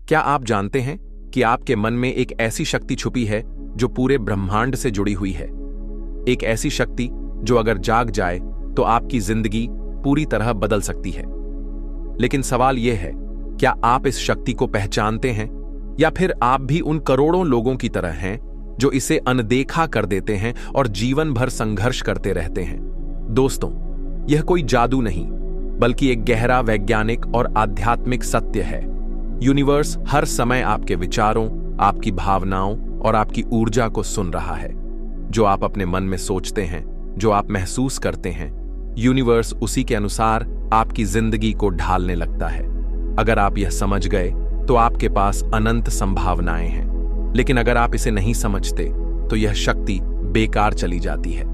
क्या आप जानते हैं कि आपके मन में एक ऐसी शक्ति छुपी है जो पूरे ब्रह्मांड से जुड़ी हुई है? एक ऐसी शक्ति जो अगर जाग जाए तो आपकी जिंदगी पूरी तरह बदल सकती है। लेकिन सवाल यह है, क्या आप इस शक्ति को पहचानते हैं या फिर आप भी उन करोड़ों लोगों की तरह हैं जो इसे अनदेखा कर देते हैं और जीवन भर संघर्ष करते रहते हैं? दोस्तों, यह कोई जादू नहीं, बल्कि एक गहरा वैज्ञानिक और आध्यात्मिक सत्य है। यूनिवर्स हर समय आपके विचारों, आपकी भावनाओं और आपकी ऊर्जा को सुन रहा है। जो आप अपने मन में सोचते हैं, जो आप महसूस करते हैं, यूनिवर्स उसी के अनुसार आपकी जिंदगी को ढालने लगता है। अगर आप यह समझ गए तो आपके पास अनंत संभावनाएं हैं, लेकिन अगर आप इसे नहीं समझते तो यह शक्ति बेकार चली जाती है।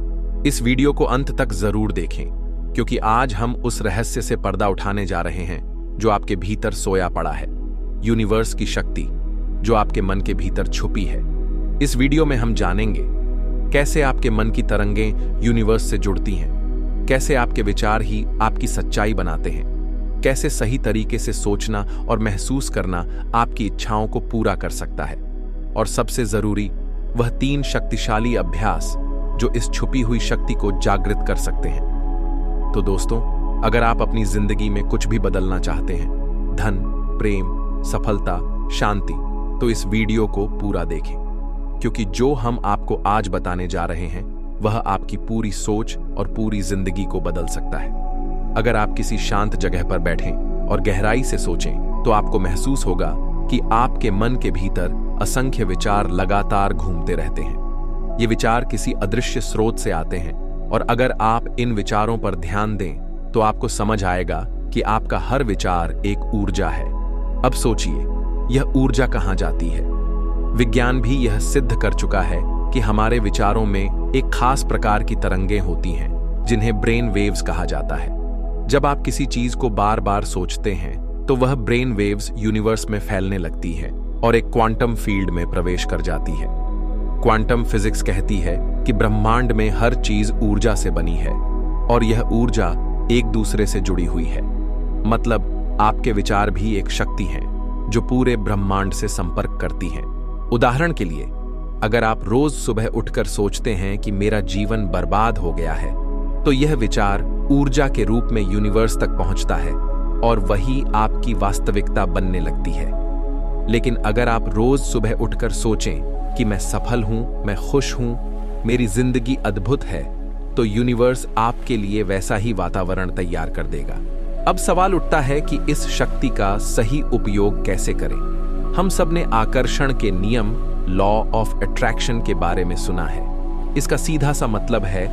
इस वीडियो को अंत तक जरूर देखें, क्योंकि आज हम उस रहस्य से पर्दा उठाने जा रहे हैं जो आपके भीतर सोया पड़ा है, यूनिवर्स की शक्ति जो आपके मन के भीतर छुपी है। इस वीडियो में हम जानेंगे कैसे आपके मन की तरंगें यूनिवर्स से जुड़ती हैं, कैसे आपके विचार ही आपकी सच्चाई बनाते हैं, कैसे सही तरीके से सोचना और महसूस करना आपकी इच्छाओं को पूरा कर सकता है, और सबसे जरूरी वह 3 शक्तिशाली अभ्यास जो इस छुपी हुई शक्ति को जागृत कर सकते हैं। तो दोस्तों, अगर आप अपनी जिंदगी में कुछ भी बदलना चाहते हैं, धन, प्रेम, सफलता, शांति, तो इस वीडियो को पूरा देखें, क्योंकि जो हम आपको आज बताने जा रहे हैं वह आपकी पूरी सोच और पूरी जिंदगी को बदल सकता है। अगर आप किसी शांत जगह पर बैठें और गहराई से सोचें तो आपको महसूस होगा कि आपके मन के भीतर असंख्य विचार लगातार घूमते रहते हैं। ये विचार किसी अदृश्य स्रोत से आते हैं, और अगर आप इन विचारों पर ध्यान दें तो आपको समझ आएगा कि आपका हर विचार एक ऊर्जा है। अब सोचिए, यह ऊर्जा कहां जाती है? विज्ञान भी यह सिद्ध कर चुका है कि हमारे विचारों में एक खास प्रकार की तरंगें होती हैं, जिन्हें ब्रेन वेव्स कहा जाता है। जब आप किसी चीज को बार बार सोचते हैं तो वह ब्रेन वेव्स यूनिवर्स में फैलने लगती हैं और एक क्वांटम फील्ड में प्रवेश कर जाती है। क्वांटम फिजिक्स कहती है कि ब्रह्मांड में हर चीज ऊर्जा से बनी है, और यह ऊर्जा एक दूसरे से जुड़ी हुई है। मतलब आपके विचार भी एक शक्ति हैं जो पूरे ब्रह्मांड से संपर्क करती हैं। उदाहरण के लिए, अगर आप रोज सुबह उठकर सोचते हैं कि मेरा जीवन बर्बाद हो गया है, तो यह विचार ऊर्जा के रूप में यूनिवर्स तक पहुंचता है और वही आपकी वास्तविकता बनने लगती है। लेकिन अगर आप रोज सुबह उठकर सोचें कि मैं सफल हूं, मैं खुश हूं, मेरी जिंदगी अद्भुत है, तो यूनिवर्स आपके लिए वैसा ही वातावरण तैयार कर देगा। अब सवाल उठता है कि इस शक्ति का सही उपयोग कैसे करें। हम सबने आकर्षण के नियम, लॉ ऑफ अट्रैक्शन के बारे में सुना है। इसका सीधा सा मतलब है,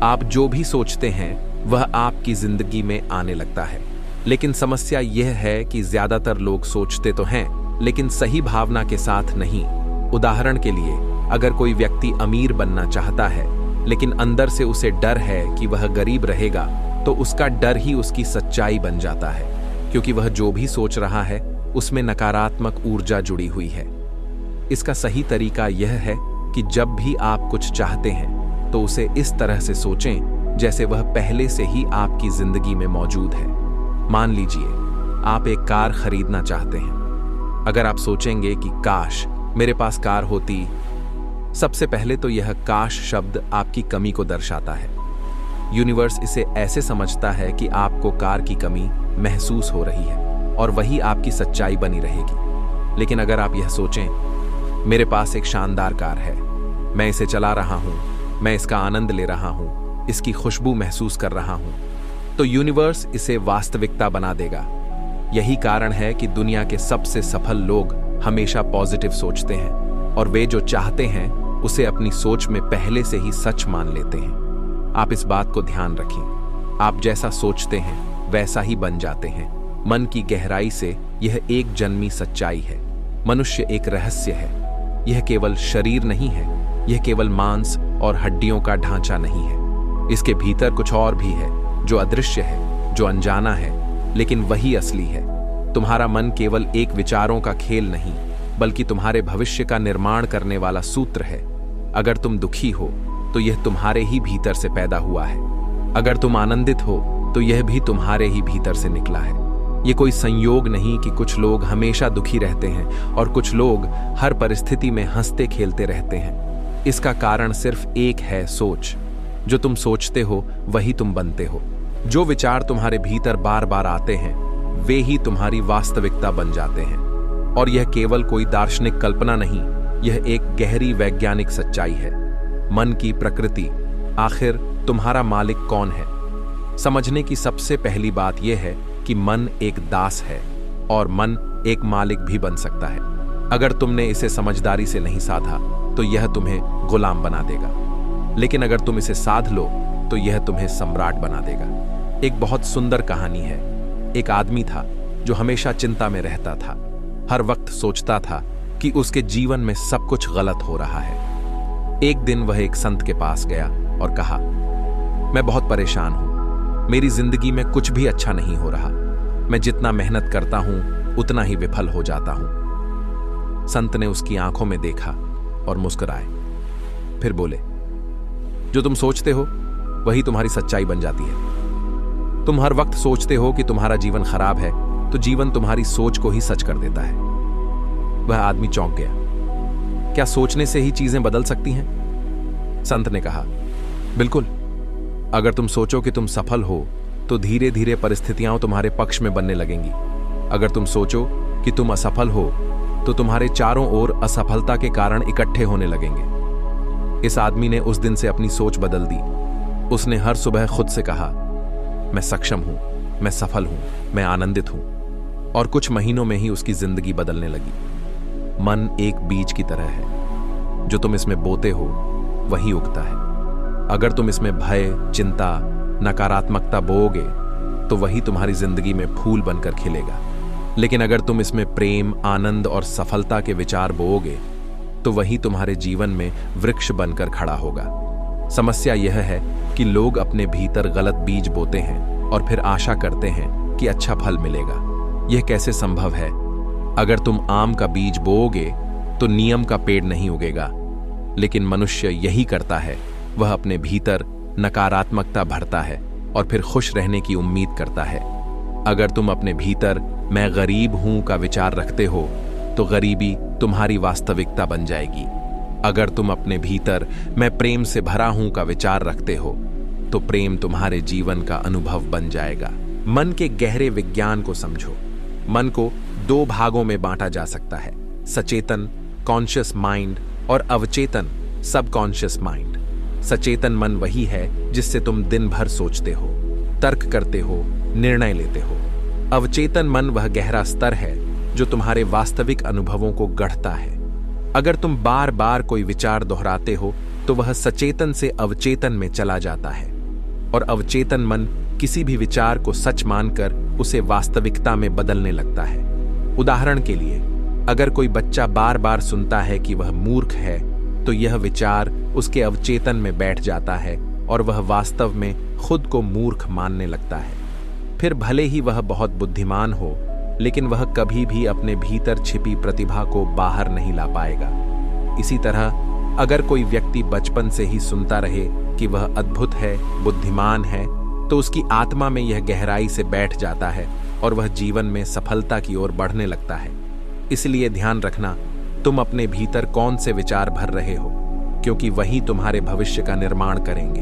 आप जो भी सोचते हैं वह आपकी जिंदगी में आने लगता है। लेकिन समस्या यह है कि ज्यादातर लोग सोचते तो हैं, लेकिन सही भावना के साथ नहीं। उदाहरण के लिए, अगर कोई व्यक्ति अमीर बनना चाहता है, लेकिन अंदर से उसे डर है कि वह गरीब रहेगा, तो उसका डर ही उसकी सच्चाई बन जाता है, क्योंकि वह जो भी सोच रहा है उसमें नकारात्मक ऊर्जा जुड़ी हुई है। इसका सही तरीका यह है कि जब भी आप कुछ चाहते हैं तो उसे इस तरह से सोचें जैसे वह पहले से ही आपकी जिंदगी में मौजूद है। मान लीजिए आप एक कार खरीदना चाहते हैं। अगर आप सोचेंगे कि काश मेरे पास कार होती, सबसे पहले तो यह काश शब्द आपकी कमी को दर्शाता है। यूनिवर्स इसे ऐसे समझता है कि आपको कार की कमी महसूस हो रही है और वही आपकी सच्चाई बनी रहेगी। लेकिन अगर आप यह सोचें, मेरे पास एक शानदार कार है, मैं इसे चला रहा हूं, मैं इसका आनंद ले रहा हूं, इसकी खुशबू महसूस कर रहा हूं, तो यूनिवर्स इसे वास्तविकता बना देगा। यही कारण है कि दुनिया के सबसे सफल लोग हमेशा पॉजिटिव सोचते हैं, और वे जो चाहते हैं उसे अपनी सोच में पहले से ही सच मान लेते हैं। आप इस बात को ध्यान रखें, आप जैसा सोचते हैं वैसा ही बन जाते हैं। मन की गहराई से यह एक जन्मी सच्चाई है। मनुष्य एक रहस्य है। यह केवल शरीर नहीं है, यह केवल मांस और हड्डियों का ढांचा नहीं है। इसके भीतर कुछ और भी है जो अदृश्य है, जो अनजाना है, लेकिन वही असली है। तुम्हारा मन केवल एक विचारों का खेल नहीं, बल्कि तुम्हारे भविष्य का निर्माण करने वाला सूत्र है। अगर तुम दुखी हो तो यह तुम्हारे ही भीतर से पैदा हुआ है। अगर तुम आनंदित हो तो यह भी तुम्हारे ही भीतर से निकला है। ये कोई संयोग नहीं कि कुछ लोग हमेशा दुखी रहते हैं और कुछ लोग हर परिस्थिति में हंसते खेलते रहते हैं। इसका कारण सिर्फ एक है, सोच। जो तुम सोचते हो वही तुम बनते हो। जो विचार तुम्हारे भीतर बार बार आते हैं वे ही तुम्हारी वास्तविकता बन जाते हैं। और यह केवल कोई दार्शनिक कल्पना नहीं, यह एक गहरी वैज्ञानिक सच्चाई है। मन की प्रकृति, आखिर तुम्हारा मालिक कौन है? समझने की सबसे पहली बात यह है कि मन एक दास है और मन एक मालिक भी बन सकता है। अगर तुमने इसे समझदारी से नहीं साधा तो यह तुम्हें गुलाम बना देगा, लेकिन अगर तुम इसे साध लो तो यह तुम्हें सम्राट बना देगा। एक बहुत सुंदर कहानी है। एक आदमी था जो हमेशा चिंता में रहता था। हर वक्त सोचता था कि उसके जीवन में सब कुछ गलत हो रहा है। एक दिन वह एक संत के पास गया और कहा, मैं बहुत परेशान हूं, मेरी जिंदगी में कुछ भी अच्छा नहीं हो रहा। मैं जितना मेहनत करता हूं उतना ही विफल हो जाता हूं। संत ने उसकी आंखों में देखा और मुस्कुराए। फिर बोले, जो तुम सोचते हो वही तुम्हारी सच्चाई बन जाती है। तुम हर वक्त सोचते हो कि तुम्हारा जीवन खराब है, तो जीवन तुम्हारी सोच को ही सच कर देता है। वह आदमी चौंक गया। क्या सोचने से ही चीजें बदल सकती हैं? संत ने कहा, बिल्कुल। अगर तुम सोचो कि तुम सफल हो तो धीरे धीरे परिस्थितियां तुम्हारे पक्ष में बनने लगेंगी। अगर तुम सोचो कि तुम असफल हो तो तुम्हारे चारों ओर असफलता के कारण इकट्ठे होने लगेंगे। इस आदमी ने उस दिन से अपनी सोच बदल दी। उसने हर सुबह खुद से कहा, मैं सक्षम हूं, मैं सफल हूं, मैं आनंदित हूं। और कुछ महीनों में ही उसकी जिंदगी बदलने लगी। मन एक बीज की तरह है, जो तुम इसमें बोते हो वही उगता है। अगर तुम इसमें भय, चिंता, नकारात्मकता बोओगे तो वही तुम्हारी जिंदगी में फूल बनकर खिलेगा। लेकिन अगर तुम इसमें प्रेम, आनंद और सफलता के विचार बोओगे तो वही तुम्हारे जीवन में वृक्ष बनकर खड़ा होगा। समस्या यह है कि लोग अपने भीतर गलत बीज बोते हैं और फिर आशा करते हैं कि अच्छा फल मिलेगा। यह कैसे संभव है? अगर तुम आम का बीज बोओगे तो नीम का पेड़ नहीं उगेगा। लेकिन मनुष्य यही करता है, वह अपने भीतर नकारात्मकता भरता है और फिर खुश रहने की उम्मीद करता है। अगर तुम अपने भीतर मैं गरीब हूं का विचार रखते हो तो गरीबी तुम्हारी वास्तविकता बन जाएगी। अगर तुम अपने भीतर मैं प्रेम से भरा हूं का विचार रखते हो तो प्रेम तुम्हारे जीवन का अनुभव बन जाएगा। मन के गहरे विज्ञान को समझो। मन को दो भागों में बांटा जा सकता है, सचेतन कॉन्शियस माइंड और अवचेतन सबकॉन्शियस माइंड। सचेतन मन वही है जिससे तुम दिन भर सोचते हो, तर्क करते हो, निर्णय लेते हो। अवचेतन मन वह गहरा स्तर है जो तुम्हारे वास्तविक अनुभवों को गढ़ता है। अगर तुम बार बार कोई विचार दोहराते हो तो वह सचेतन से अवचेतन में चला जाता है और अवचेतन मन किसी भी विचार को सच मानकर उसे वास्तविकता में बदलने लगता है। उदाहरण के लिए, अगर कोई बच्चा बार बार सुनता है कि वह मूर्ख है तो यह विचार उसके अवचेतन में बैठ जाता है और वह वास्तव में खुद को मूर्ख मानने लगता है। फिर भले ही वह बहुत बुद्धिमान हो, लेकिन वह कभी भी अपने भीतर छिपी प्रतिभा को बाहर नहीं ला पाएगा। इसी तरह अगर कोई व्यक्ति बचपन से ही सुनता रहे कि वह अद्भुत है, बुद्धिमान है, तो उसकी आत्मा में यह गहराई से बैठ जाता है और वह जीवन में सफलता की ओर बढ़ने लगता है। इसलिए ध्यान रखना, तुम अपने भीतर कौन से विचार भर रहे हो, क्योंकि वही तुम्हारे भविष्य का निर्माण करेंगे।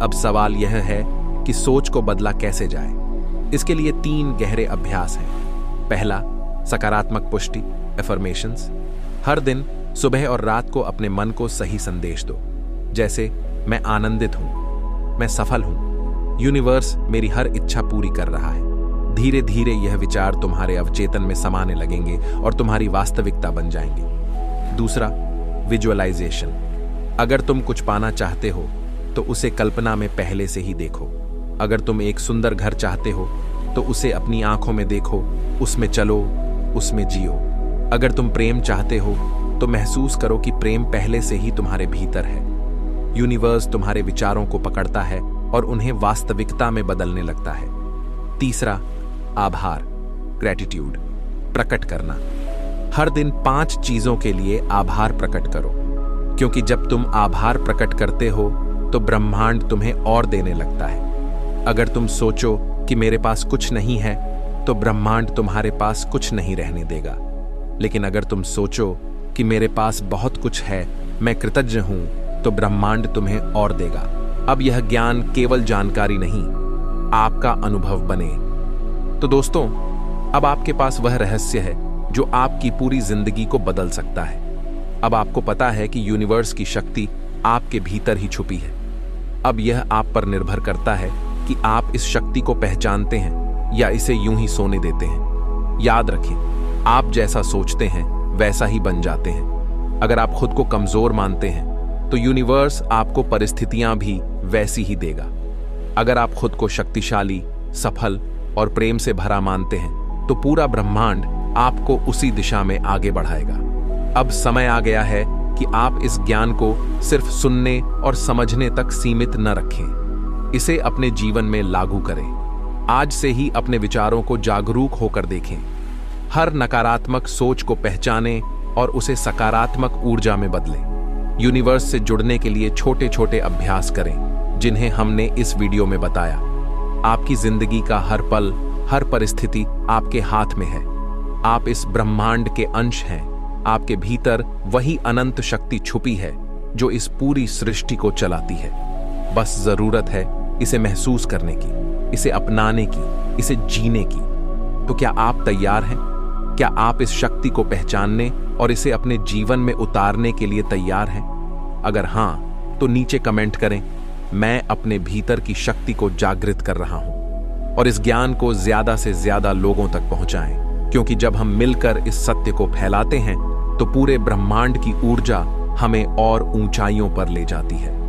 अब सवाल यह है कि सोच को बदला कैसे जाए। इसके लिए 3 गहरे अभ्यास हैं। पहला, सकारात्मक पुष्टि, एफर्मेशंस। हर दिन सुबह और रात को अपने मन को सही संदेश दो, जैसे मैं आनंदित हूं, मैं सफल हूं, यूनिवर्स मेरी हर इच्छा पूरी कर रहा है। धीरे धीरे यह विचार तुम्हारे अवचेतन में समाने लगेंगे और तुम्हारी वास्तविकता बन जाएंगे। दूसरा, विजुअलाइजेशन। अगर तुम कुछ पाना चाहते हो तो उसे कल्पना में पहले से ही देखो। अगर तुम एक सुंदर घर चाहते हो तो उसे अपनी आंखों में देखो, उसमें चलो, उसमें जियो। अगर तुम प्रेम चाहते हो तो महसूस करो कि प्रेम पहले से ही तुम्हारे भीतर है। यूनिवर्स तुम्हारे विचारों को पकड़ता है और उन्हें वास्तविकता में बदलने लगता है। तीसरा, आभार, ग्रैटिट्यूड, प्रकट करना। हर दिन 5 चीजों के लिए आभार प्रकट करो, क्योंकि जब तुम आभार प्रकट करते हो तो ब्रह्मांड तुम्हें और देने लगता है। अगर तुम सोचो कि मेरे पास कुछ नहीं है तो ब्रह्मांड तुम्हारे पास कुछ नहीं रहने देगा। लेकिन अगर तुम सोचो कि मेरे पास बहुत कुछ है, मैं कृतज्ञ हूं, तो ब्रह्मांड तुम्हें और देगा। अब यह ज्ञान केवल जानकारी नहीं, आपका अनुभव बने। तो दोस्तों, अब आपके पास वह रहस्य है जो आपकी पूरी जिंदगी को बदल सकता है। अब आपको पता है कि यूनिवर्स की शक्ति आपके भीतर ही छुपी है। अब यह आप पर निर्भर करता है कि आप इस शक्ति को पहचानते हैं या इसे यूं ही सोने देते हैं। याद रखें, आप जैसा सोचते हैं वैसा ही बन जाते हैं। अगर आप खुद को कमजोर मानते हैं तो यूनिवर्स आपको परिस्थितियां भी वैसी ही देगा। अगर आप खुद को शक्तिशाली, सफल और प्रेम से भरा मानते हैं तो पूरा ब्रह्मांड आपको उसी दिशा में आगे बढ़ाएगा। अब समय आ गया है कि आप इस ज्ञान को सिर्फ सुनने और समझने तक सीमित न रखें, इसे अपने जीवन में लागू करें। आज से ही अपने विचारों को जागरूक होकर देखें। हर नकारात्मक सोच को पहचानें और उसे सकारात्मक ऊर्जा में बदलें। यूनिवर्स से जुड़ने के लिए छोटे छोटे अभ्यास करें, जिन्हें हमने इस वीडियो में बताया। आपकी जिंदगी का हर पल, हर परिस्थिति आपके हाथ में है। आप इस ब्रह्मांड के अंश हैं। आपके भीतर वही अनंत शक्ति छुपी है जो इस पूरी सृष्टि को चलाती है। बस जरूरत है इसे महसूस करने की, इसे अपनाने की, इसे जीने की। तो क्या आप तैयार हैं? क्या आप इस शक्ति को पहचानने और इसे अपने जीवन में उतारने के लिए तैयार हैं? अगर हां, तो नीचे कमेंट करें, मैं अपने भीतर की शक्ति को जागृत कर रहा हूं। और इस ज्ञान को ज्यादा से ज्यादा लोगों तक पहुंचाएं, क्योंकि जब हम मिलकर इस सत्य को फैलाते हैं तो पूरे ब्रह्मांड की ऊर्जा हमें और ऊंचाइयों पर ले जाती है।